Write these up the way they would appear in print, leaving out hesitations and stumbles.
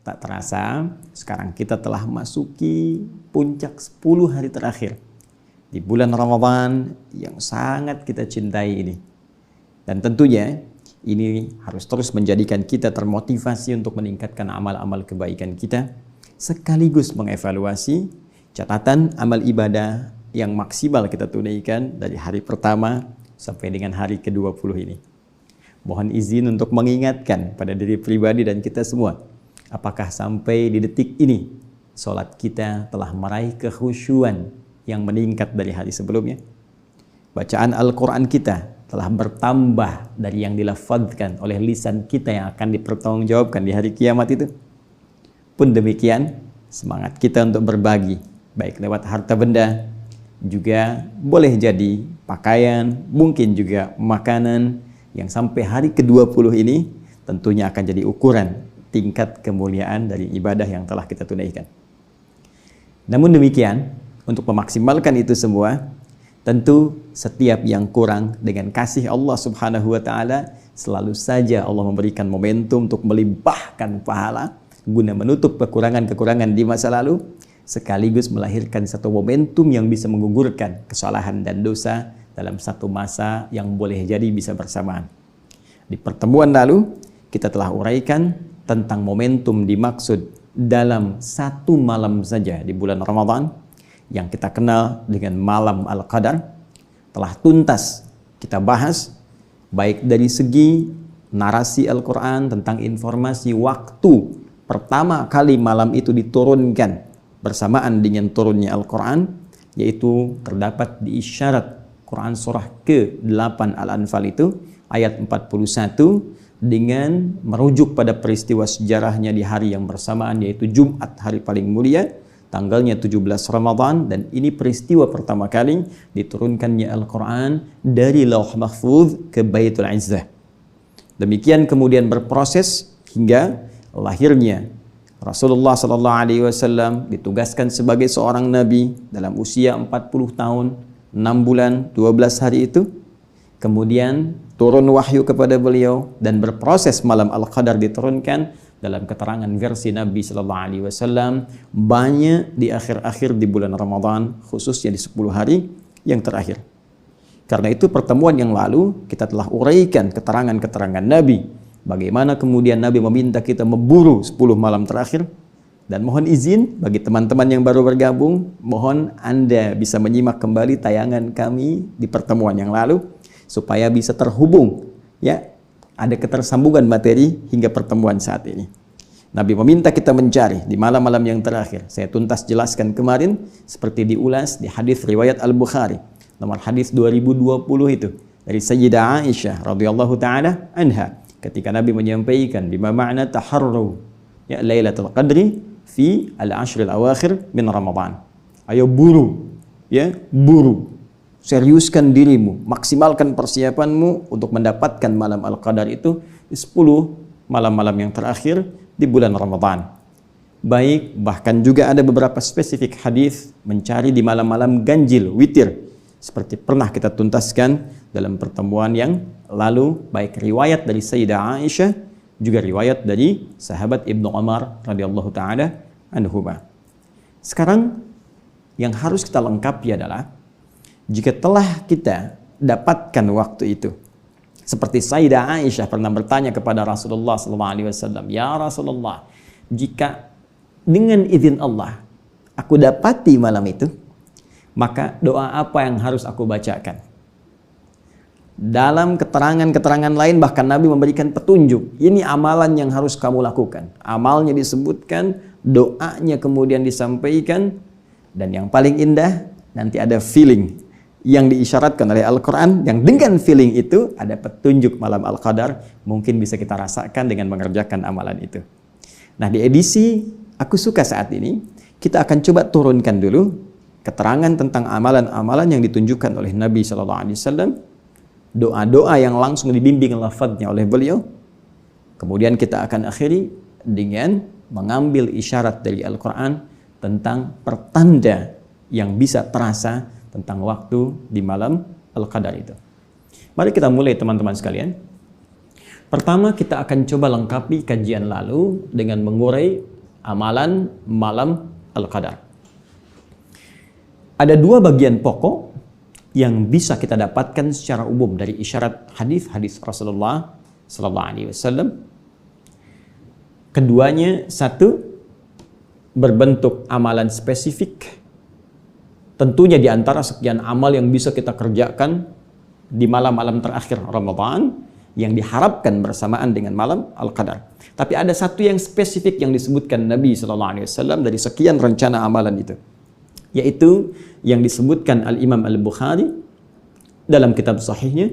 Tak terasa, sekarang kita telah masuki puncak 10 hari terakhir di bulan Ramadan yang sangat kita cintai ini. Dan tentunya ini harus terus menjadikan kita termotivasi untuk meningkatkan amal-amal kebaikan kita, sekaligus mengevaluasi catatan amal ibadah yang maksimal kita tunaikan dari hari pertama sampai dengan hari ke-20 ini. Mohon izin untuk mengingatkan pada diri pribadi dan kita semua, apakah sampai di detik ini sholat kita telah meraih kekhusyuan yang meningkat dari hari sebelumnya? Bacaan Al-Quran kita telah bertambah dari yang dilafadzkan oleh lisan kita yang akan dipertanggungjawabkan di hari kiamat itu? Pun demikian, semangat kita untuk berbagi, baik lewat harta benda, juga boleh jadi pakaian, mungkin juga makanan, yang sampai hari ke-20 ini tentunya akan jadi ukuran tingkat kemuliaan dari ibadah yang telah kita tunaikan. Namun demikian, untuk memaksimalkan itu semua, tentu setiap yang kurang dengan kasih Allah Subhanahu wa Ta'ala, selalu saja Allah memberikan momentum untuk melimpahkan pahala guna menutup kekurangan-kekurangan di masa lalu, sekaligus melahirkan satu momentum yang bisa menggugurkan kesalahan dan dosa dalam satu masa yang boleh jadi bisa bersamaan. Di pertemuan lalu kita telah uraikan tentang momentum dimaksud dalam satu malam saja di bulan Ramadan yang kita kenal dengan malam Al-Qadar. Telah tuntas kita bahas baik dari segi narasi Al-Quran tentang informasi waktu pertama kali malam itu diturunkan bersamaan dengan turunnya Al-Quran, yaitu terdapat di isyarat Quran surah ke-8 Al-Anfal itu ayat 41 dengan merujuk pada peristiwa sejarahnya di hari yang bersamaan, yaitu Jumat, hari paling mulia, tanggalnya 17 Ramadan, dan ini peristiwa pertama kali diturunkannya Al-Quran dari Lauh Mahfuz ke Baitul Izzah. Demikian kemudian berproses hingga lahirnya Rasulullah SAW ditugaskan sebagai seorang nabi dalam usia 40 tahun, 6 bulan, 12 hari itu. Kemudian turun wahyu kepada beliau dan berproses malam Al-Qadar diturunkan dalam keterangan versi Nabi SAW banyak di akhir-akhir di bulan Ramadan, khususnya di 10 hari yang terakhir. Karena itu pertemuan yang lalu kita telah uraikan keterangan-keterangan Nabi, bagaimana kemudian Nabi meminta kita memburu 10 malam terakhir. Dan mohon izin bagi teman-teman yang baru bergabung, mohon Anda bisa menyimak kembali tayangan kami di pertemuan yang lalu supaya bisa terhubung, ya, ada ketersambungan materi hingga pertemuan saat ini. Nabi meminta kita mencari di malam-malam yang terakhir. Saya tuntas jelaskan kemarin seperti diulas di hadis riwayat Al-Bukhari nomor hadis 2020 itu dari Sayyidah Aisyah radhiyallahu taala anha, ketika Nabi menyampaikan bima ma'na taharru ya Lailatul Qadri fi al-ashr al-awakhir min Ramadan. Ayo buru, ya, buru. Seriuskan dirimu, maksimalkan persiapanmu untuk mendapatkan malam Al-Qadar itu di 10 malam-malam yang terakhir di bulan Ramadan. Baik, bahkan juga ada beberapa spesifik hadis mencari di malam-malam ganjil, witir, seperti pernah kita tuntaskan dalam pertemuan yang lalu, baik riwayat dari Sayyidah Aisyah, juga riwayat dari sahabat Ibnu Umar radhiyallahu taala anhuma. Sekarang yang harus kita lengkapi adalah jika telah kita dapatkan waktu itu, seperti Sayyidah Aisyah pernah bertanya kepada Rasulullah SAW, ya Rasulullah, jika dengan izin Allah aku dapati malam itu, maka doa apa yang harus aku bacakan? Dalam keterangan-keterangan lain bahkan Nabi memberikan petunjuk, ini amalan yang harus kamu lakukan. Amalnya disebutkan, doanya kemudian disampaikan, dan yang paling indah nanti ada feeling yang diisyaratkan oleh Al-Quran, yang dengan feeling itu ada petunjuk malam Al-Qadar, mungkin bisa kita rasakan dengan mengerjakan amalan itu. Nah, di edisi Aku Suka saat ini, kita akan coba turunkan dulu keterangan tentang amalan-amalan yang ditunjukkan oleh Nabi SAW, doa-doa yang langsung dibimbing lafadznya oleh beliau. Kemudian kita akan akhiri dengan mengambil isyarat dari Al-Quran tentang pertanda yang bisa terasa tentang waktu di malam Al-Qadar itu. Mari kita mulai teman-teman sekalian. Pertama kita akan coba lengkapi kajian lalu dengan mengurai amalan malam Al-Qadar. Ada dua bagian pokok yang bisa kita dapatkan secara umum dari isyarat hadis-hadis Rasulullah sallallahu alaihi wasallam. Keduanya, satu, berbentuk amalan spesifik. Tentunya di antara sekian amal yang bisa kita kerjakan di malam-malam terakhir Ramadan yang diharapkan bersamaan dengan malam Al-Qadar. Tapi ada satu yang spesifik yang disebutkan Nabi sallallahu alaihi wasallam dari sekian rencana amalan itu, yaitu yang disebutkan Al-Imam Al-Bukhari dalam kitab sahihnya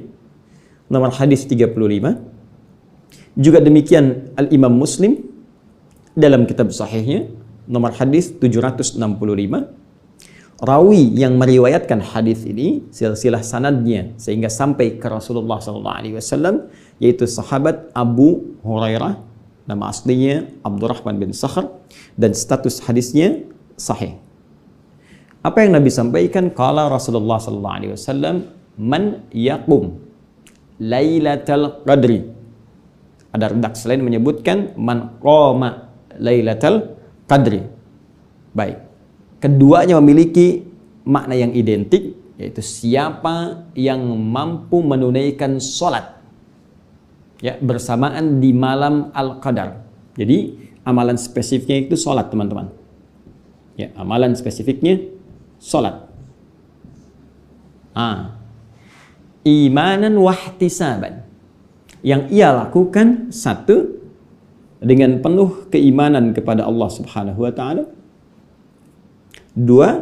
nomor hadis 35. Juga demikian Al-Imam Muslim dalam kitab sahihnya nomor hadis 765. Rawi yang meriwayatkan hadis ini silsilah sanadnya sehingga sampai ke Rasulullah SAW yaitu sahabat Abu Hurairah, nama aslinya Abdurrahman bin Sakhr, dan status hadisnya sahih. Apa yang Nabi sampaikan? Qala Rasulullah SAW, man yaqum Lailatul Qadri. Ada redaksi lain menyebutkan man qama Lailatul Qadri. Baik. Keduanya memiliki makna yang identik, yaitu siapa yang mampu menunaikan sholat ya bersamaan di malam Al-Qadar. Jadi amalan spesifiknya itu sholat, teman-teman. Ya, amalan spesifiknya sholat. Imanan wahtisaban. Yang ia lakukan, satu, dengan penuh keimanan kepada Allah Subhanahu wa taala. Dua,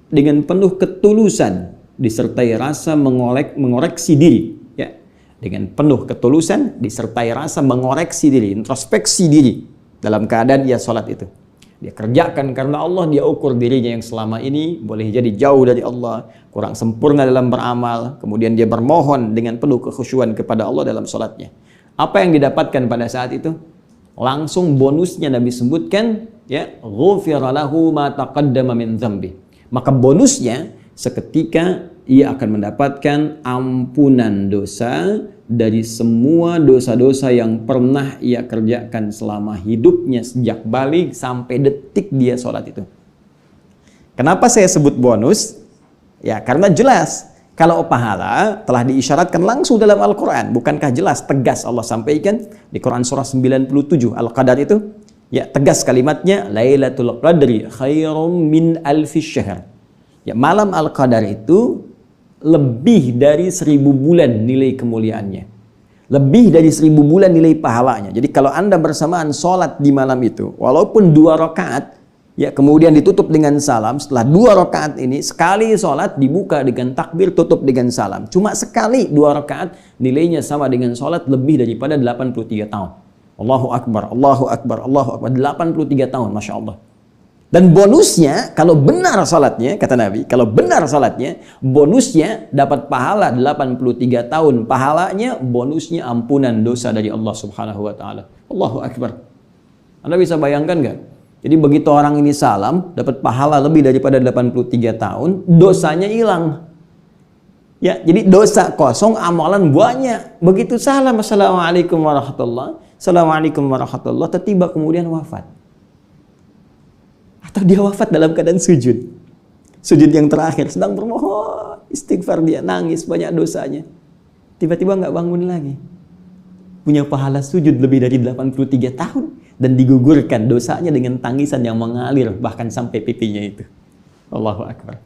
dengan penuh ketulusan disertai rasa mengoreksi diri, ya. Dengan penuh ketulusan disertai rasa mengoreksi diri, introspeksi diri dalam keadaan ia sholat itu. Dia kerjakan karena Allah, dia ukur dirinya yang selama ini boleh jadi jauh dari Allah, kurang sempurna dalam beramal, kemudian dia bermohon dengan penuh kekhusyuan kepada Allah dalam sholatnya. Apa yang didapatkan pada saat itu? Langsung bonusnya Nabi sebutkan, ya, ghufira lahu ma taqaddama min dzambi. Maka bonusnya seketika ia akan mendapatkan ampunan dosa dari semua dosa-dosa yang pernah ia kerjakan selama hidupnya sejak balik sampai detik dia sholat itu. Kenapa saya sebut bonus? Ya, karena jelas kalau pahala telah diisyaratkan langsung dalam Al-Quran. Bukankah jelas, tegas Allah sampaikan di Quran surah 97 Al-Qadar itu? Ya, tegas kalimatnya, Lailatul Qadri khairum min alfi syahr. Ya, malam Al-Qadar itu lebih dari 1000 bulan nilai kemuliaannya. Lebih dari 1000 bulan nilai pahalanya. Jadi kalau Anda bersamaan sholat di malam itu, walaupun 2 rakaat, ya, kemudian ditutup dengan salam. Setelah 2 rakaat ini, sekali sholat dibuka dengan takbir, tutup dengan salam. Cuma sekali 2 rakaat, nilainya sama dengan sholat lebih daripada 83 tahun. Allahu Akbar, Allahu Akbar, Allahu Akbar. 83 tahun, Masya Allah. Dan bonusnya, kalau benar salatnya, kata Nabi, kalau benar salatnya, bonusnya dapat pahala 83 tahun. Pahalanya, bonusnya ampunan dosa dari Allah Subhanahu wa taala. Allahu Akbar. Anda bisa bayangkan nggak? Jadi begitu orang ini salam, dapat pahala lebih daripada 83 tahun, dosanya hilang. Ya, jadi dosa kosong, amalan banyak. Begitu salam, assalamualaikum warahmatullahi, assalamualaikum warahmatullahi, tiba kemudian wafat. Atau dia wafat dalam keadaan sujud. Sujud yang terakhir, sedang bermohon, istighfar, dia nangis, banyak dosanya. Tiba-tiba nggak bangun lagi. Punya pahala sujud lebih dari 83 tahun. Dan digugurkan dosanya dengan tangisan yang mengalir, bahkan sampai pipinya itu. Allahu Akbar.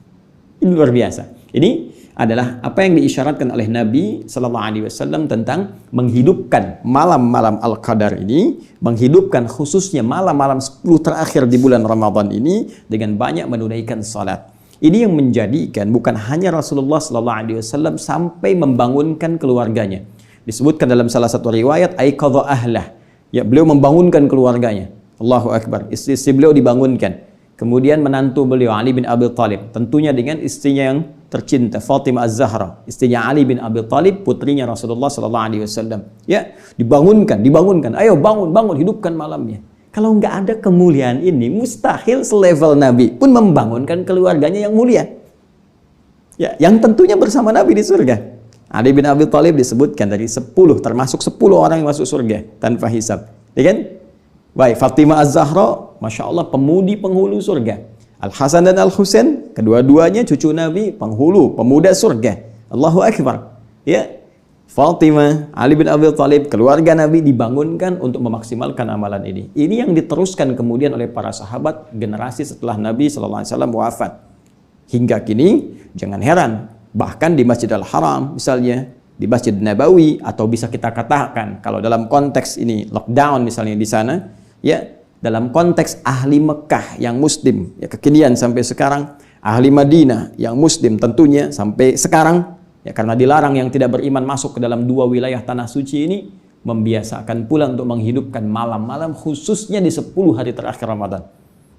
Ini luar biasa. Ini adalah apa yang diisyaratkan oleh Nabi Sallallahu Alaihi Wasallam tentang menghidupkan malam-malam Al-Qadar ini, menghidupkan khususnya malam-malam 10 terakhir di bulan Ramadan ini dengan banyak menunaikan salat. Ini yang menjadikan bukan hanya Rasulullah Sallallahu Alaihi Wasallam sampai membangunkan keluarganya. Disebutkan dalam salah satu riwayat, aiqadha ahlah. Ya, beliau membangunkan keluarganya. Allahu Akbar. Istri beliau dibangunkan. Kemudian menantu beliau Ali bin Abi Thalib, tentunya dengan istrinya yang tercinta Fatimah Az-Zahra, istrinya Ali bin Abi Thalib, putrinya Rasulullah sallallahu alaihi wasallam. Ya, dibangunkan. Ayo bangun, hidupkan malamnya. Kalau nggak ada kemuliaan ini, mustahil selevel Nabi pun membangunkan keluarganya yang mulia. Ya, yang tentunya bersama Nabi di surga. Ali bin Abi Thalib disebutkan dari 10, termasuk 10 orang yang masuk surga tanpa hisab. Ya kan? Baik, Fatimah Az-Zahra, Masya Allah, pemudi penghulu surga. Al-Hasan dan Al-Husain, kedua-duanya cucu Nabi, penghulu, pemuda surga. Allahu Akbar. Ya, Fatimah, Ali bin Abi Thalib, keluarga Nabi dibangunkan untuk memaksimalkan amalan ini. Ini yang diteruskan kemudian oleh para sahabat generasi setelah Nabi SAW wafat. Hingga kini, jangan heran, bahkan di Masjidil Haram misalnya, di Masjid Nabawi, atau bisa kita katakan kalau dalam konteks ini lockdown misalnya di sana, ya, dalam konteks ahli Mekah yang muslim ya kekinian sampai sekarang, ahli Madinah yang muslim tentunya sampai sekarang ya, karena dilarang yang tidak beriman masuk ke dalam dua wilayah tanah suci ini, membiasakan pula untuk menghidupkan malam-malam khususnya di 10 hari terakhir Ramadan.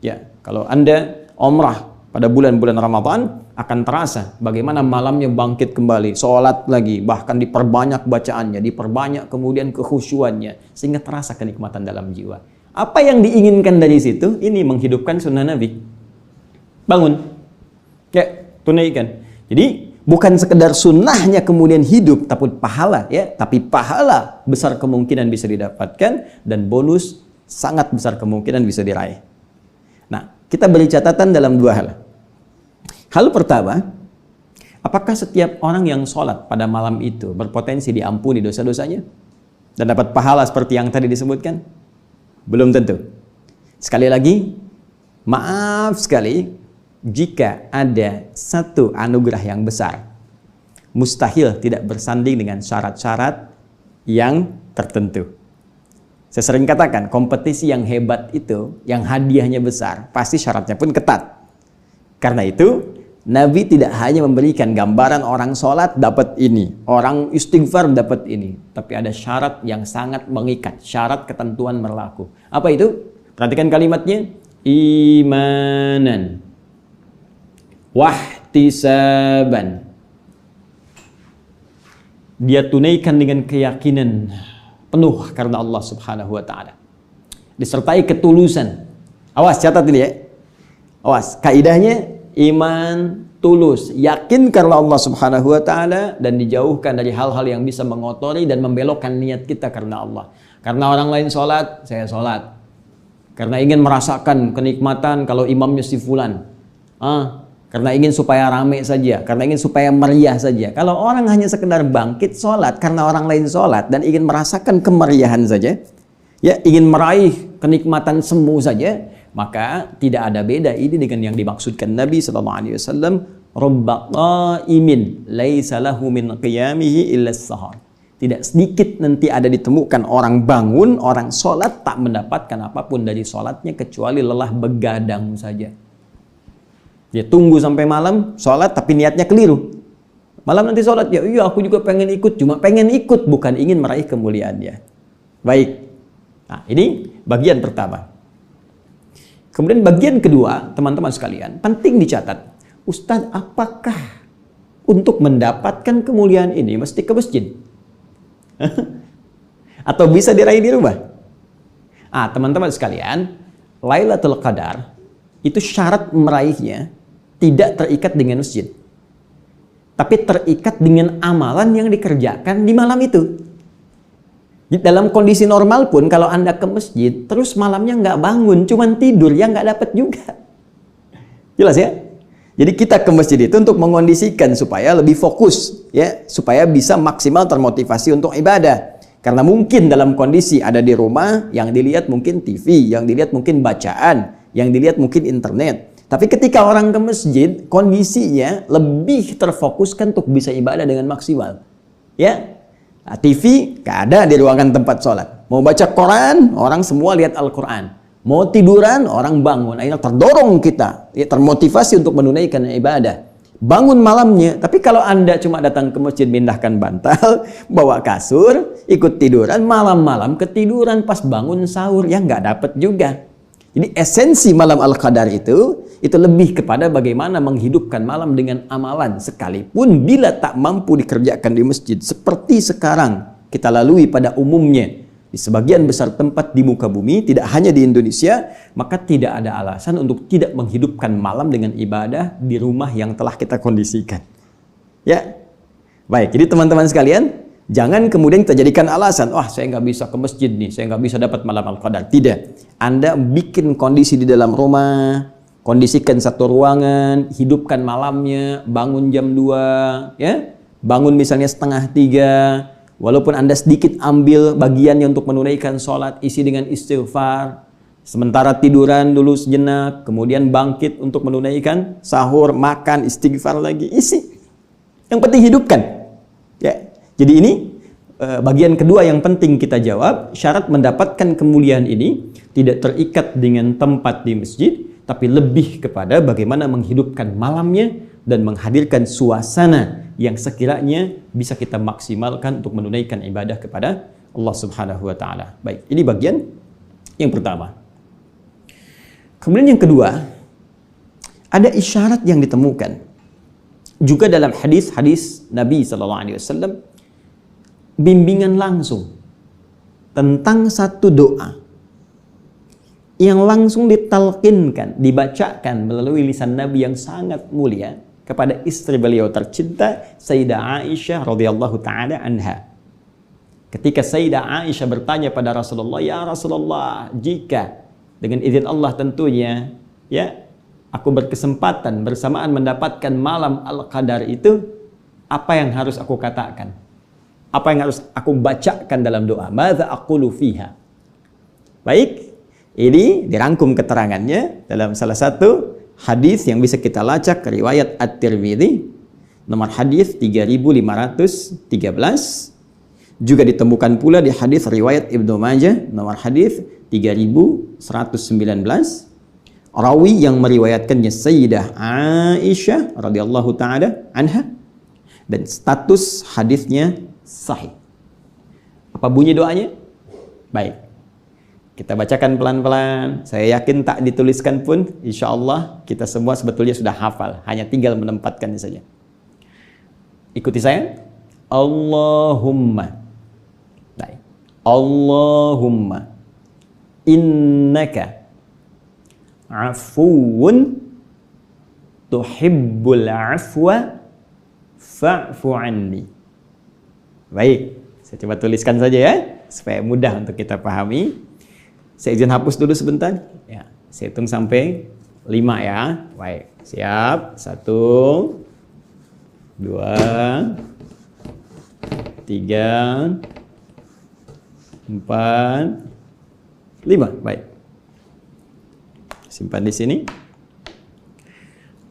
Ya, kalau Anda umrah pada bulan-bulan Ramadan akan terasa bagaimana malamnya bangkit kembali, sholat lagi, bahkan diperbanyak bacaannya, diperbanyak kemudian kekhusyuannya, sehingga terasa kenikmatan dalam jiwa. Apa yang diinginkan dari situ? Ini menghidupkan sunnah Nabi. Bangun, ya, tunaikan. Jadi bukan sekedar sunnahnya kemudian hidup, tapi pahala, ya, tapi pahala besar kemungkinan bisa didapatkan dan bonus sangat besar kemungkinan bisa diraih. Nah, kita beri catatan dalam dua hal. Hal pertama, apakah setiap orang yang sholat pada malam itu berpotensi diampuni dosa-dosanya dan dapat pahala seperti yang tadi disebutkan? Belum tentu. Sekali lagi, maaf sekali, jika ada satu anugerah yang besar, mustahil tidak bersanding dengan syarat-syarat yang tertentu. Saya sering katakan, kompetisi yang hebat itu, yang hadiahnya besar, pasti syaratnya pun ketat. Karena itu, Nabi tidak hanya memberikan gambaran orang sholat dapat ini, orang istighfar dapat ini, tapi ada syarat yang sangat mengikat, syarat ketentuan berlaku. Apa itu? Perhatikan kalimatnya, imanan, wahtisaban. Dia tunaikan dengan keyakinan penuh karena Allah Subhanahu wa Ta'ala, disertai ketulusan. Awas, catat ini ya. Awas, kaidahnya iman tulus, yakin karena Allah Subhanahu wa Ta'ala, dan dijauhkan dari hal-hal yang bisa mengotori dan membelokkan niat kita karena Allah. Karena orang lain sholat, saya sholat. Karena ingin merasakan kenikmatan kalau imamnya si fulan. Karena ingin supaya rame saja, karena ingin supaya meriah saja. Kalau orang hanya sekedar bangkit sholat karena orang lain sholat dan ingin merasakan kemeriahan saja, ya, ingin meraih kenikmatan semu saja, maka tidak ada beda ini dengan yang dimaksudkan Nabi SAW. Rabba qa'imin laisa lahu min qiyamihi illa as-sahar. Tidak sedikit nanti ada ditemukan orang bangun, orang sholat tak mendapatkan apapun dari sholatnya kecuali lelah begadang saja. Dia tunggu sampai malam sholat tapi niatnya keliru. Malam nanti sholat, ya iya aku juga pengen ikut, cuma pengen ikut bukan ingin meraih kemuliaannya. Baik. Nah, ini bagian pertama. Kemudian bagian kedua, teman-teman sekalian, penting dicatat. Ustadz, apakah untuk mendapatkan kemuliaan ini mesti ke masjid? Atau bisa diraih di rumah? Teman-teman sekalian, Lailatul Qadar itu syarat meraihnya tidak terikat dengan masjid, tapi terikat dengan amalan yang dikerjakan di malam itu. Dalam kondisi normal pun kalau Anda ke masjid terus malamnya nggak bangun, cuman tidur, ya nggak dapat juga. Jelas ya? Jadi kita ke masjid itu untuk mengondisikan supaya lebih fokus, ya, supaya bisa maksimal termotivasi untuk ibadah. Karena mungkin dalam kondisi ada di rumah, yang dilihat mungkin TV, yang dilihat mungkin bacaan, yang dilihat mungkin internet. Tapi ketika orang ke masjid, kondisinya lebih terfokuskan untuk bisa ibadah dengan maksimal. Ya, TV gak ada di ruangan tempat sholat. Mau baca Quran, orang semua lihat Al-Quran. Mau tiduran, orang bangun. Akhirnya terdorong kita, ya, termotivasi untuk menunaikan ibadah. Bangun malamnya. Tapi kalau Anda cuma datang ke masjid, mindahkan bantal, bawa kasur, ikut tiduran, malam-malam ketiduran, pas bangun sahur, ya nggak dapat juga. Jadi esensi malam Al-Qadar itu lebih kepada bagaimana menghidupkan malam dengan amalan, sekalipun bila tak mampu dikerjakan di masjid seperti sekarang kita lalui pada umumnya di sebagian besar tempat di muka bumi, tidak hanya di Indonesia, maka tidak ada alasan untuk tidak menghidupkan malam dengan ibadah di rumah yang telah kita kondisikan. Ya, baik. Jadi teman-teman sekalian, Jangan kemudian kita jadikan alasan, wah saya nggak bisa ke masjid nih, saya nggak bisa dapat malam Al-Qadar. Tidak. Anda bikin kondisi di dalam rumah, kondisikan satu ruangan, hidupkan malamnya, bangun jam 2, ya. Bangun misalnya setengah 3, walaupun Anda sedikit ambil bagiannya untuk menunaikan sholat, isi dengan istighfar. Sementara tiduran dulu sejenak, kemudian bangkit untuk menunaikan sahur, makan, istighfar lagi, isi. Yang penting hidupkan. Ya. Jadi ini bagian kedua yang penting kita jawab. Syarat mendapatkan kemuliaan ini tidak terikat dengan tempat di masjid, tapi lebih kepada bagaimana menghidupkan malamnya dan menghadirkan suasana yang sekiranya bisa kita maksimalkan untuk menunaikan ibadah kepada Allah Subhanahu wa taala. Baik, ini bagian yang pertama. Kemudian yang kedua, ada isyarat yang ditemukan juga dalam hadis-hadis Nabi sallallahu alaihi wasallam, bimbingan langsung tentang satu doa yang langsung ditalqinkan, dibacakan melalui lisan Nabi yang sangat mulia kepada istri beliau tercinta Sayyidah Aisyah radhiyallahu taala anha. Ketika Sayyidah Aisyah bertanya pada Rasulullah, "Ya Rasulullah, jika dengan izin Allah tentunya, ya, aku berkesempatan bersamaan mendapatkan malam Al-Qadar itu, apa yang harus aku katakan? Apa yang harus aku bacakan dalam doa? Madza aqulu fiha?" Baik, ini dirangkum keterangannya dalam salah satu hadis yang bisa kita lacak, riwayat At-Tirmidzi, nomor hadis 3513. Juga ditemukan pula di hadis riwayat Ibnu Majah, nomor hadis 3119. Rawi yang meriwayatkannya Sayyidah Aisyah radhiyallahu taala anha, dan status hadisnya sahih. Apa bunyi doanya? Baik, kita bacakan pelan-pelan. Saya yakin tak dituliskan pun, insya Allah kita semua sebetulnya sudah hafal, hanya tinggal menempatkannya saja. Ikuti saya. Allahumma, baik, Allahumma innaka afuwun tuhibbul afwa fa'fu anni. Baik, saya coba tuliskan saja ya, supaya mudah untuk kita pahami. Saya izin hapus dulu sebentar. Ya, saya hitung sampai 5 ya. Baik, siap. 1, 2, 3, 4, 5. Baik. Simpan di sini.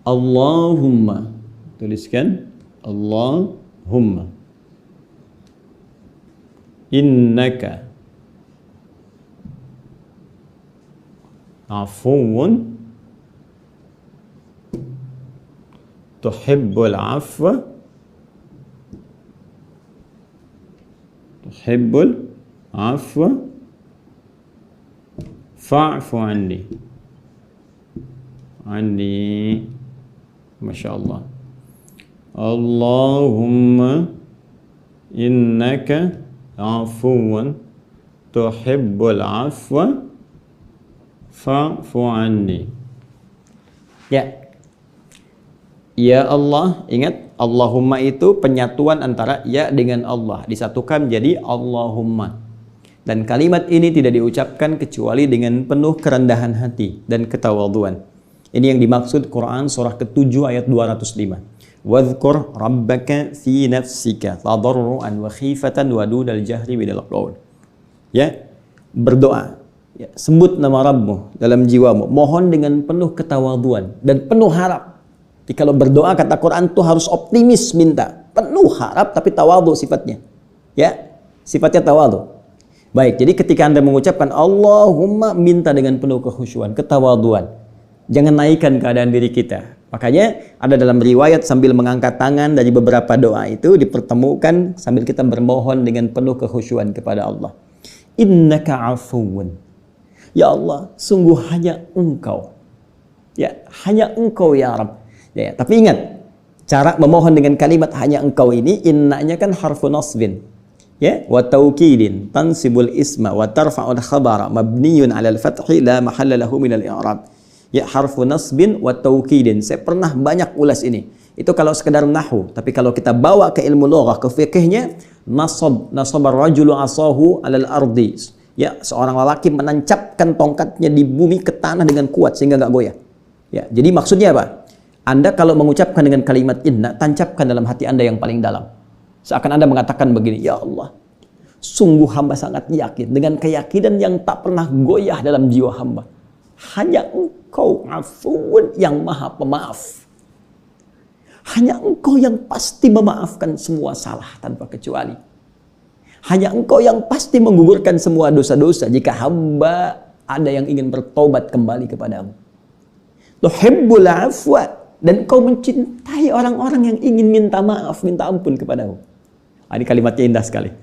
Allahumma. Tuliskan. Allahumma. Innaka afuwun tuhibbul afwa fa'fu anni. Masya Allah. Allahumma innaka afuwan tuhibbul afwa fa'fu anni. Ya Allah, ingat Allahumma itu penyatuan antara ya dengan Allah, disatukan menjadi Allahumma. Dan kalimat ini tidak diucapkan kecuali dengan penuh kerendahan hati dan ketawadhuan. Ini yang dimaksud Quran surah ke-7 ayat 205. Wadhkur rabbaka fi nafsika tadarruan wa khifatan wa dunal jahri minal qaul. Ya, berdoa. Ya, sebut nama Rabbmu dalam jiwamu, mohon dengan penuh ketawadhuan dan penuh harap. Jadi kalau berdoa kata Quran itu harus optimis minta, penuh harap tapi tawadhu sifatnya. Ya, sifatnya tawadhu. Baik, jadi ketika Anda mengucapkan Allahumma, minta dengan penuh kekhusyuan, ketawadhuan. Jangan naikkan keadaan diri kita. Makanya ada dalam riwayat sambil mengangkat tangan dari beberapa doa itu dipertemukan sambil kita bermohon dengan penuh kekhusyuan kepada Allah. Innaka afuwun. Ya Allah, sungguh hanya Engkau. Ya, hanya Engkau ya Rabb. Ya, tapi ingat, cara memohon dengan kalimat hanya Engkau ini, innanya kan harfu nasbin. Ya, wa taukidin tansibul isma wa tarfa'ul khabara mabniyun 'alal fathi la mahalla lahu minal i'rab. Ya, harfu nasbin wa taukidin. Saya pernah banyak ulas ini. Itu kalau sekedar nahwu, tapi kalau kita bawa ke ilmu lughah, ke fikihnya, nasabar rajulu asahu alal ardi. Ya, seorang lelaki menancapkan tongkatnya di bumi ke tanah dengan kuat sehingga nggak goyah. Ya, jadi maksudnya apa? Anda kalau mengucapkan dengan kalimat inna, tancapkan dalam hati Anda yang paling dalam. Seakan Anda mengatakan begini, ya Allah, sungguh hamba sangat yakin dengan keyakinan yang tak pernah goyah dalam jiwa hamba. Hanya Engkau afuun yang maha pemaaf. Hanya Engkau yang pasti memaafkan semua salah tanpa kecuali. Hanya Engkau yang pasti menggugurkan semua dosa-dosa jika hamba ada yang ingin bertobat kembali kepadamu. Tuhibbul afwa, dan Engkau mencintai orang-orang yang ingin minta maaf, minta ampun kepadamu. Ini kalimatnya indah sekali.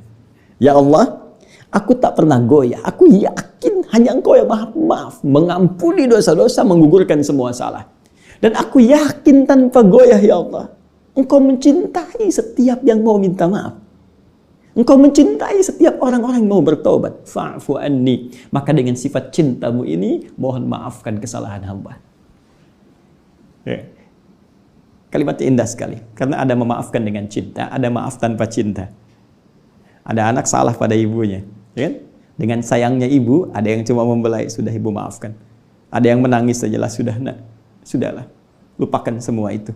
Ya Allah, aku tak pernah goyah. Aku yakin hanya Engkau yang maha pemaaf, mengampuni dosa-dosa, menggugurkan semua salah. Dan aku yakin tanpa goyah, ya Allah, Engkau mencintai setiap yang mau minta maaf. Engkau mencintai setiap orang-orang yang mau bertobat. Fa'fu anni. Maka dengan sifat cintamu ini, mohon maafkan kesalahan hamba. Ya. Kalimatnya indah sekali. Karena ada memaafkan dengan cinta, ada maaf tanpa cinta. Ada anak salah pada ibunya. Ya kan? Dengan sayangnya ibu, ada yang cuma membelai, sudah ibu maafkan. Ada yang menangis sajalah, sudah nak. Sudahlah, lupakan semua itu.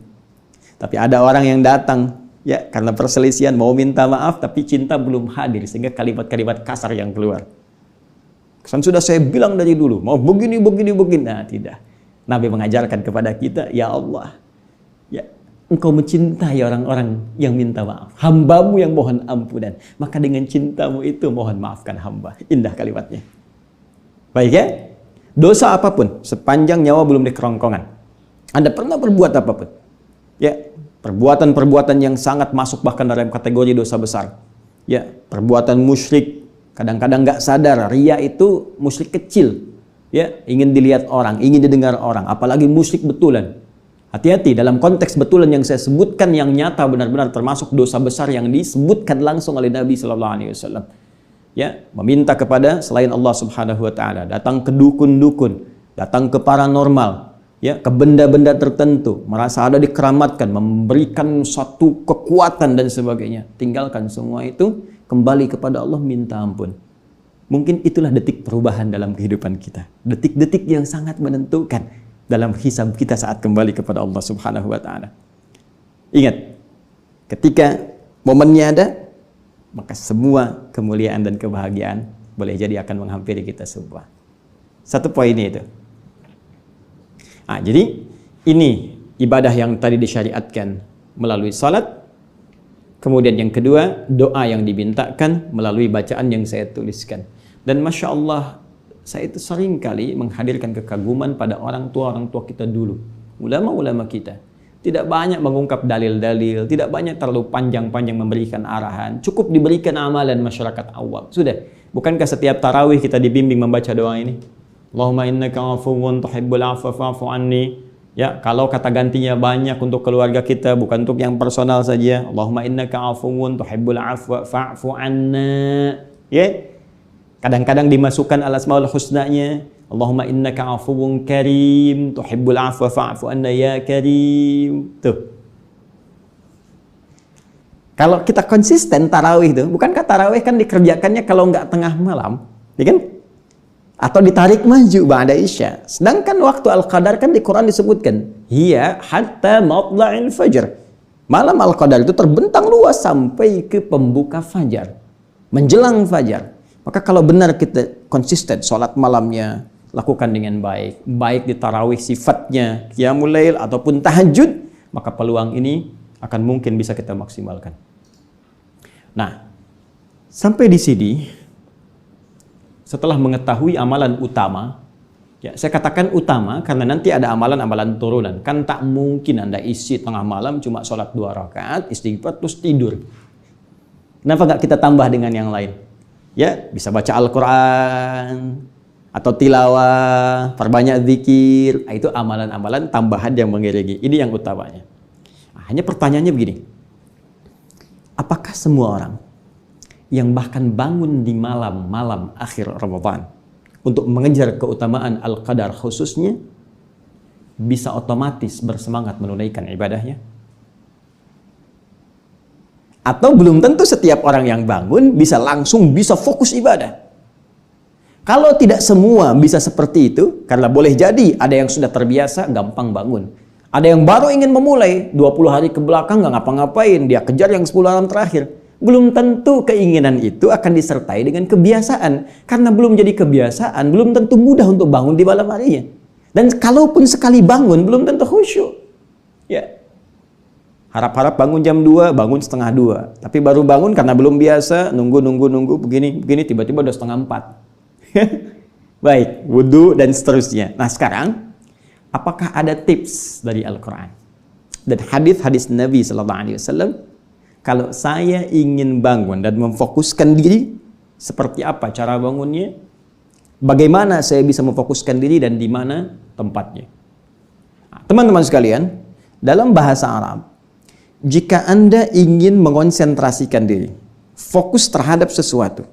Tapi ada orang yang datang, ya, karena perselisihan mau minta maaf tapi cinta belum hadir sehingga kalimat-kalimat kasar yang keluar. Kan sudah saya bilang dari dulu, mau begini. Nah, tidak. Nabi mengajarkan kepada kita, ya Allah, ya, Engkau mencintai orang-orang yang minta maaf. Hambamu yang mohon ampunan. Maka dengan cintamu itu mohon maafkan hamba. Indah kalimatnya. Baik ya? Dosa apapun sepanjang nyawa belum di kerongkongan. Anda pernah berbuat apapun. Ya, perbuatan-perbuatan yang sangat masuk bahkan dalam kategori dosa besar. Ya, perbuatan musyrik, kadang-kadang nggak sadar, riya itu musyrik kecil. Ya, ingin dilihat orang, ingin didengar orang, apalagi musyrik betulan. Hati-hati dalam konteks betulan yang saya sebutkan yang nyata benar-benar termasuk dosa besar yang disebutkan langsung oleh Nabi sallallahu alaihi wasallam. Ya, meminta kepada selain Allah Subhanahu wa taala, datang ke dukun-dukun, datang ke paranormal, ya, ke benda-benda tertentu, merasa ada dikeramatkan, memberikan satu kekuatan dan sebagainya. Tinggalkan semua itu, kembali kepada Allah, minta ampun. Mungkin itulah detik perubahan dalam kehidupan kita. Detik-detik yang sangat menentukan dalam hisab kita saat kembali kepada Allah Subhanahu wa taala. Ingat, ketika momennya ada, maka semua kemuliaan dan kebahagiaan boleh jadi akan menghampiri kita semua. Satu poinnya itu. Nah, jadi ini ibadah yang tadi disyariatkan melalui salat. Kemudian yang kedua, doa yang dimintakan melalui bacaan yang saya tuliskan. Dan Masya Allah, saya itu sering kali menghadirkan kekaguman pada orang tua kita dulu. Ulama-ulama kita. Tidak banyak mengungkap dalil-dalil, tidak banyak terlalu panjang-panjang memberikan arahan. Cukup diberikan amalan masyarakat awam. Sudah. Bukankah setiap tarawih kita dibimbing membaca doa ini? Allahumma innaka afuwun tuhibbul afwa fa'fu anni. Ya, kalau kata gantinya banyak untuk keluarga kita, bukan untuk yang personal saja. Allahumma innaka afuwun tuhibbul afwa fa'fu anna. Ya. Kadang-kadang dimasukkan al-asmaul husnanya. Allahumma innaka afuwun karim tuhibbul afwa fa'fu anna ya karim. Tuh. Kalau kita konsisten tarawih itu, bukankah tarawih kan dikerjakannya kalau nggak tengah malam, ya kan? Atau ditarik maju ba'da isya. Sedangkan waktu al-qadar kan di Quran disebutkan, hiya hatta matla'il fajr. Malam al-qadar itu terbentang luas sampai ke pembuka fajar, menjelang fajar. Maka kalau benar kita konsisten sholat malamnya, lakukan dengan baik, baik di tarawih sifatnya qiyamul lail ataupun tahajud, maka peluang ini akan mungkin bisa kita maksimalkan. Nah, sampai di sini, setelah mengetahui amalan utama, ya saya katakan utama karena nanti ada amalan-amalan turunan. Kan tak mungkin Anda isi tengah malam cuma sholat 2 rakaat, istighfar terus tidur. Kenapa nggak kita tambah dengan yang lain? Ya, bisa baca Al-Quran atau tilawah, perbanyak zikir. Itu amalan-amalan tambahan yang mengiringi. Ini yang utamanya. Nah, hanya pertanyaannya begini. Apakah semua orang yang bahkan bangun di malam-malam akhir Ramadan untuk mengejar keutamaan Al-Qadar khususnya bisa otomatis bersemangat menunaikan ibadahnya? Atau belum tentu setiap orang yang bangun bisa fokus ibadah. Kalau tidak semua bisa seperti itu, karena boleh jadi ada yang sudah terbiasa gampang bangun. Ada yang baru ingin memulai 20 hari ke belakang nggak ngapa-ngapain, dia kejar yang 10 malam terakhir. Belum tentu keinginan itu akan disertai dengan kebiasaan. Karena belum jadi kebiasaan, belum tentu mudah untuk bangun di malam harinya. Dan kalaupun sekali bangun, belum tentu khusyuk. Ya. Harap-harap bangun jam 2, bangun setengah 2. Tapi baru bangun karena belum biasa, nunggu, begini, tiba-tiba udah setengah 4. Baik, wudhu dan seterusnya. Nah sekarang, apakah ada tips dari Al-Quran dan hadis-hadis Nabi SAW? Kalau saya ingin bangun dan memfokuskan diri, seperti apa cara bangunnya? Bagaimana saya bisa memfokuskan diri dan di mana tempatnya? Nah, teman-teman sekalian, dalam bahasa Arab, jika Anda ingin mengonsentrasikan diri, fokus terhadap sesuatu,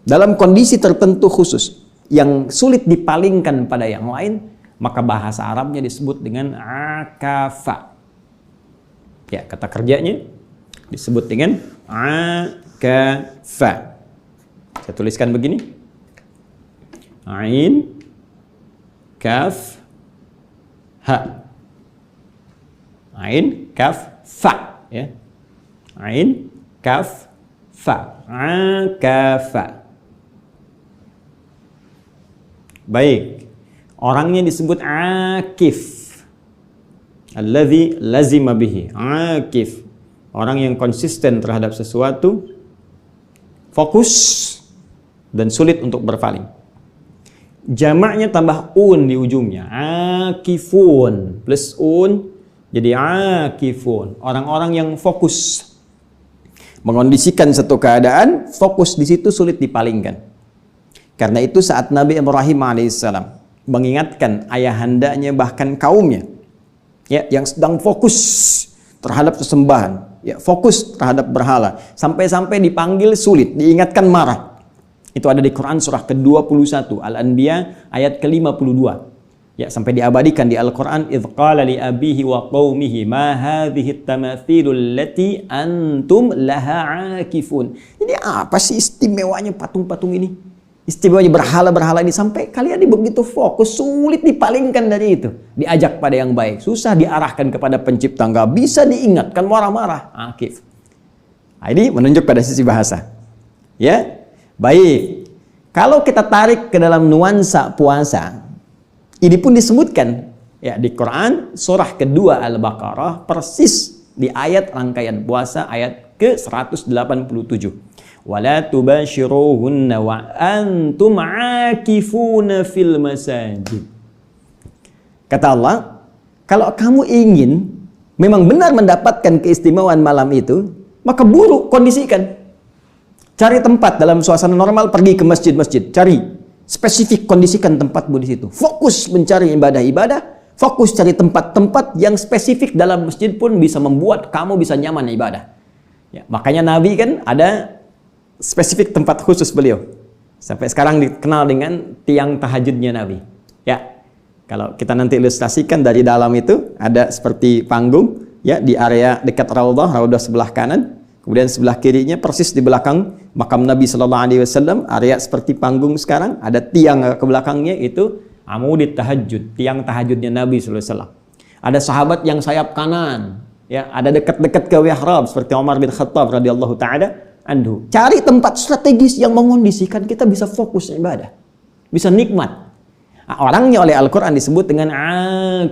dalam kondisi tertentu khusus yang sulit dipalingkan pada yang lain, maka bahasa Arabnya disebut dengan akafa. Ya, kata kerjanya disebut dengan akafa. Saya tuliskan begini. Ain, kaf, ha. Ain, kaf, fa. Ya. Ain, kaf, fa. Akafa. Baik, orangnya disebut akif. Alladzi lazima bihi. Akif. Orang yang konsisten terhadap sesuatu, fokus dan sulit untuk berpaling. Jamaknya tambah un di ujungnya. Akifun plus un jadi akifun. Orang-orang yang fokus mengondisikan satu keadaan, fokus di situ sulit dipalingkan. Karena itu saat Nabi Ibrahim alaihissalam mengingatkan ayahandanya bahkan kaumnya, ya, yang sedang fokus terhadap sesembahan, ya, fokus terhadap berhala, sampai-sampai dipanggil sulit, diingatkan marah. Itu ada di Quran surah ke-21 Al-Anbiya ayat ke-52. Ya, sampai diabadikan di Al-Quran, idh qala li abihi wa qawmihi ma hadhihi tamathilul lati antum laha akifun. Ini apa sih istimewanya patung-patung ini? Istimewanya berhala-berhala ini, sampai kalian begitu fokus, sulit dipalingkan dari itu. Diajak pada yang baik, susah diarahkan kepada pencipta, nggak bisa diingatkan, marah-marah. Akif. Nah, ini menunjuk pada sisi bahasa. Ya, baik. Kalau kita tarik ke dalam nuansa puasa, ini pun disebutkan ya di Quran surah kedua Al-Baqarah, persis di ayat rangkaian puasa ayat ke-187. Wala tubashiruhunna wa antum akifuna fil masajid. Kata Allah, kalau kamu ingin memang benar mendapatkan keistimewaan malam itu, maka buruk kondisikan. Cari tempat dalam suasana normal, pergi ke masjid-masjid, cari spesifik, kondisikan tempatmu di situ. Fokus mencari ibadah-ibadah, fokus cari tempat-tempat yang spesifik dalam masjid pun bisa membuat kamu bisa nyaman ibadah. Ya, makanya Nabi kan ada spesifik tempat khusus beliau. Sampai sekarang dikenal dengan tiang tahajudnya Nabi. Ya, kalau kita nanti ilustrasikan dari dalam itu ada seperti panggung, ya, di area dekat Raudhah sebelah kanan, kemudian sebelah kirinya persis di belakang makam Nabi Sallallahu Alaihi Wasallam, area seperti panggung sekarang, ada tiang ke belakangnya itu amudit tahajud, tiang tahajudnya Nabi Sallallahu Alaihi Wasallam. Ada sahabat yang sayap kanan, ya, ada dekat-dekat ke mihrab seperti Umar bin Khattab radhiyallahu taala anhu. Cari tempat strategis yang mengondisikan kita bisa fokus ibadah, bisa nikmat. Nah, orangnya oleh Al-Quran disebut dengan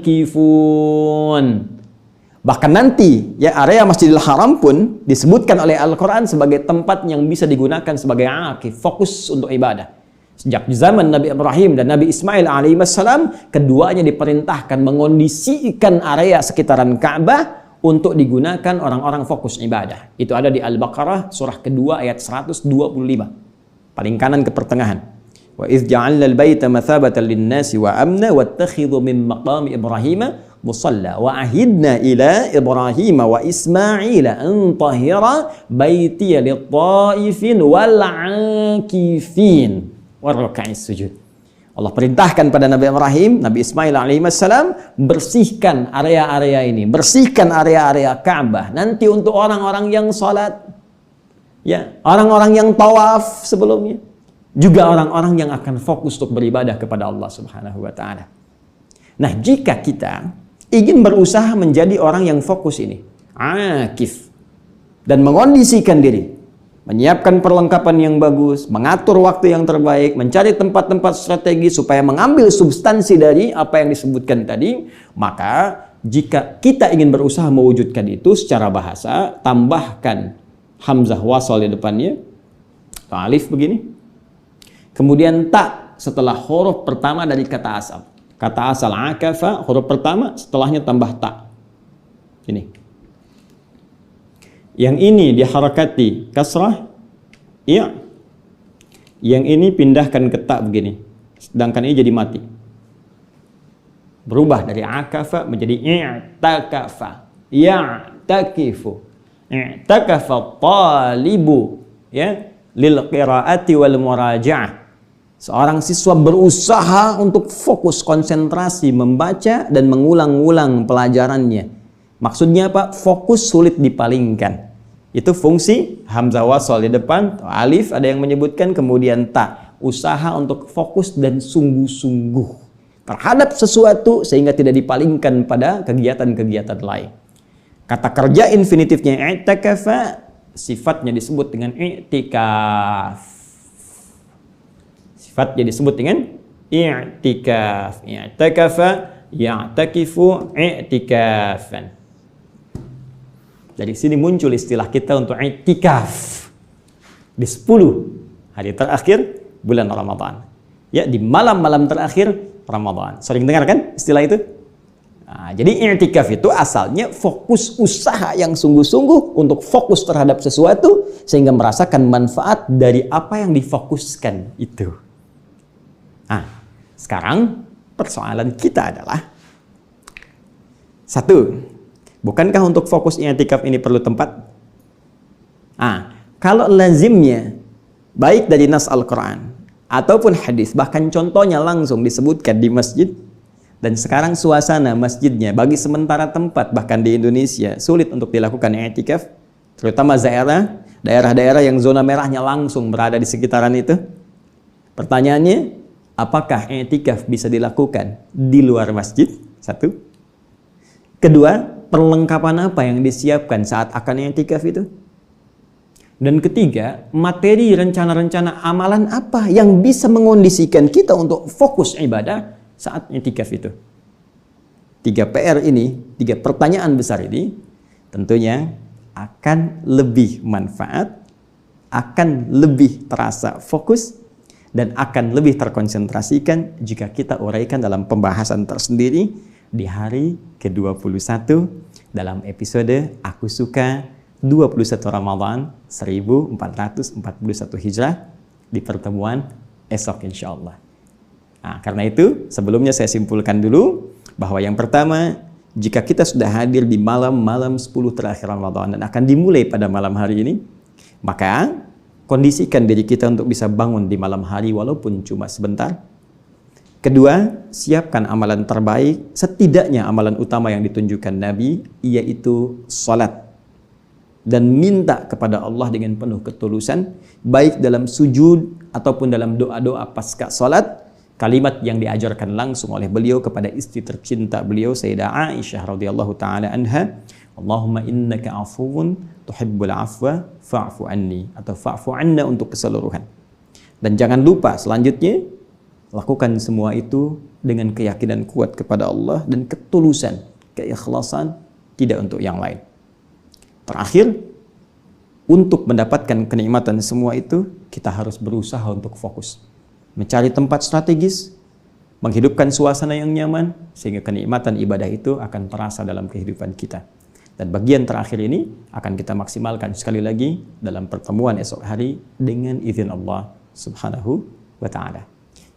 akifun. Bahkan nanti ya area Masjidil Haram pun disebutkan oleh Al-Quran sebagai tempat yang bisa digunakan sebagai akif, fokus untuk ibadah. Sejak zaman Nabi Ibrahim dan Nabi Ismail alaihissalam, keduanya diperintahkan mengondisikan area sekitaran Ka'bah untuk digunakan orang-orang fokus ibadah. Itu ada di Al-Baqarah surah kedua ayat 125. Paling kanan ke pertengahan. Wa idz ja'alna al-baita mathabatan lin-nasi wa amna wattakhidhu min maqami Ibrahim musalla wa ahidna ila Ibrahim wa Ismail an tahira baitiya lit-ta'ifin wal 'akifin wa ruk'is sujud. Allah perintahkan pada Nabi Ibrahim, Nabi Ismail alaihissalam, bersihkan area-area ini, bersihkan area-area Ka'bah. Nanti untuk orang-orang yang salat, ya, orang-orang yang tawaf sebelumnya, juga orang-orang yang akan fokus untuk beribadah kepada Allah Subhanahu wa taala. Nah, jika kita ingin berusaha menjadi orang yang fokus ini, akif, dan mengondisikan diri, menyiapkan perlengkapan yang bagus, mengatur waktu yang terbaik, mencari tempat-tempat strategi supaya mengambil substansi dari apa yang disebutkan tadi, maka jika kita ingin berusaha mewujudkan itu secara bahasa, tambahkan hamzah wasal di depannya, alif begini, kemudian ta setelah huruf pertama dari kata asal. Kata asal akafa, huruf pertama, setelahnya tambah ta. Ini. Yang ini diharakati kasrah, iya. Yang ini pindahkan ke ta begini. Sedangkan ini jadi mati. Berubah dari akafa menjadi i'takafa. Ya'takifu. I'takafa talibu, ya, lil qiraati wal muraja'ah. Seorang siswa berusaha untuk fokus konsentrasi membaca dan mengulang-ulang pelajarannya. Maksudnya apa? Fokus sulit dipalingkan. Itu fungsi hamzah wasal di depan, alif ada yang menyebutkan, kemudian ta. Usaha untuk fokus dan sungguh-sungguh terhadap sesuatu sehingga tidak dipalingkan pada kegiatan-kegiatan lain. Kata kerja infinitifnya i'takafa, sifatnya disebut dengan i'tikaf. Sifatnya disebut dengan i'tikaf. I'takafa, ya'takifu, i'tikafan. Dari sini muncul istilah kita untuk i'tikaf di 10 hari terakhir bulan Ramadan. Ya, di malam-malam terakhir Ramadan. Sering dengar kan istilah itu? Nah, jadi i'tikaf itu asalnya fokus usaha yang sungguh-sungguh untuk fokus terhadap sesuatu sehingga merasakan manfaat dari apa yang difokuskan itu. Nah, sekarang persoalan kita adalah satu, bukankah untuk fokus i'tikaf ini perlu tempat? Kalau lazimnya baik dari nas Al-Quran ataupun hadis, bahkan contohnya langsung disebutkan di masjid, dan sekarang suasana masjidnya bagi sementara tempat bahkan di Indonesia sulit untuk dilakukan i'tikaf, terutama daerah-daerah yang zona merahnya langsung berada di sekitaran itu. Pertanyaannya, apakah i'tikaf bisa dilakukan di luar masjid? Satu. Kedua, perlengkapan apa yang disiapkan saat akan i'tikaf itu? Dan ketiga, materi rencana-rencana amalan apa yang bisa mengondisikan kita untuk fokus ibadah saat i'tikaf itu? 3 PR ini, 3 pertanyaan besar ini tentunya akan lebih manfaat, akan lebih terasa fokus, dan akan lebih terkonsentrasikan jika kita uraikan dalam pembahasan tersendiri di hari ke-21 dalam episode Aku Suka 21 Ramadan 1441 Hijrah di pertemuan esok insya Allah. Nah, karena itu sebelumnya saya simpulkan dulu bahwa yang pertama, jika kita sudah hadir di malam-malam 10 terakhir Ramadan dan akan dimulai pada malam hari ini, maka kondisikan diri kita untuk bisa bangun di malam hari walaupun cuma sebentar. Kedua, siapkan amalan terbaik, setidaknya amalan utama yang ditunjukkan Nabi, yaitu salat. Dan minta kepada Allah dengan penuh ketulusan, baik dalam sujud ataupun dalam doa-doa pasca salat, kalimat yang diajarkan langsung oleh beliau kepada istri tercinta beliau, Sayyidah Aisyah radhiyallahu taala anha, Allahumma innaka afuwun tuhibbul afwa fa'fu anni, atau fa'fu anna untuk keseluruhan. Dan jangan lupa selanjutnya, lakukan semua itu dengan keyakinan kuat kepada Allah dan ketulusan, keikhlasan, tidak untuk yang lain. Terakhir, untuk mendapatkan kenikmatan semua itu, kita harus berusaha untuk fokus. Mencari tempat strategis, menghidupkan suasana yang nyaman, sehingga kenikmatan ibadah itu akan terasa dalam kehidupan kita. Dan bagian terakhir ini akan kita maksimalkan sekali lagi dalam pertemuan esok hari dengan izin Allah Subhanahu wa ta'ala.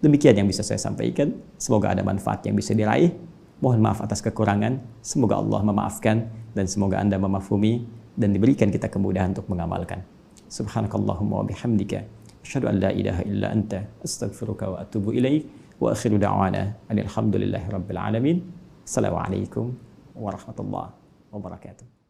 Demikian yang bisa saya sampaikan. Semoga ada manfaat yang bisa diraih. Mohon maaf atas kekurangan. Semoga Allah memaafkan dan semoga Anda memahami dan diberikan kita kemudahan untuk mengamalkan. Subhanakallahumma wa bihamdika asyhadu an la ilaha illa anta astaghfiruka wa atubu ilaik. Wa akhiru da'wana alhamdulillahi rabbil alamin. Assalamualaikum warahmatullahi wabarakatuh.